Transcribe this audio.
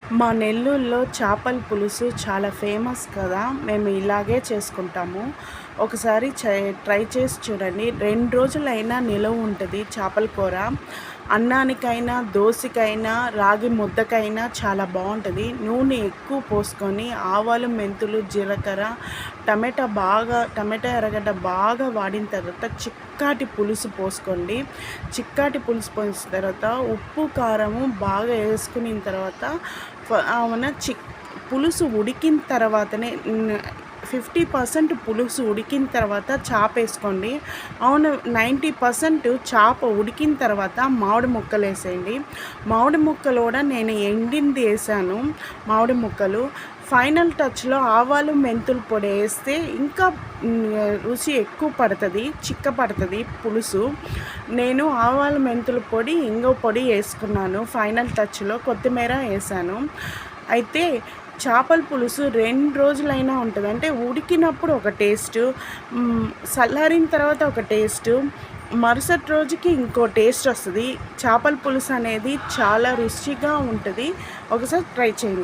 మా నెల్లూరులో చేపల పులుసు చాలా ఫేమస్ కదా! మేము ఇలాగే చేసుకుంటాము. ఒకసారి ట్రై చేసి చూడండి. 2 రోజులైనా నిలవ ఉంటది చేపల కూర. అన్నానికైనా, దోసకైనా, రాగి ముద్దకైనా చాలా బావుంటది. నూనె ఎక్కువ పోసుకొని ఆవాలు, మెంతులు, జీలకర్ర, టమాటా, ఎర్రగడ్డ బాగా వాడిన తర్వాత చిక్కటి పులుసు పోసుకోండి. చిక్కటి పులుసు పోసిన తర్వాత ఉప్పు, కారము బాగా ఏసుకునిన తర్వాత అవున పులుసు ఉడికిన తర్వాతనే 50% పులుసు ఉడికిన తర్వాత చాపేసుకోండి. అవును 90% చాప ఉడికిన తర్వాత మామిడి ముక్కలు వేసేయండి. మామిడి ముక్కలు కూడా నేను ఎండింది వేసాను. మామిడి ముక్కలు ఫైనల్ టచ్లో ఆవాలు, మెంతుల పొడి వేస్తే ఇంకా రుచి ఎక్కువ పడుతుంది, చిక్కపడుతుంది పులుసు. నేను ఆవాలు, మెంతుల పొడి, ఇంగువ పొడి వేసుకున్నాను. ఫైనల్ టచ్లో కొత్తిమీర వేసాను. అయితే చేపల పులుసు 2 రోజులైనా ఉంటుంది. అంటే ఉడికినప్పుడు ఒక టేస్టు, చల్లారిన తర్వాత ఒక టేస్టు, మరుసటి రోజుకి ఇంకో టేస్ట్ వస్తుంది. చేపల పులుసు అనేది చాలా రుచిగా ఉంటుంది. ఒకసారి ట్రై చేయండి.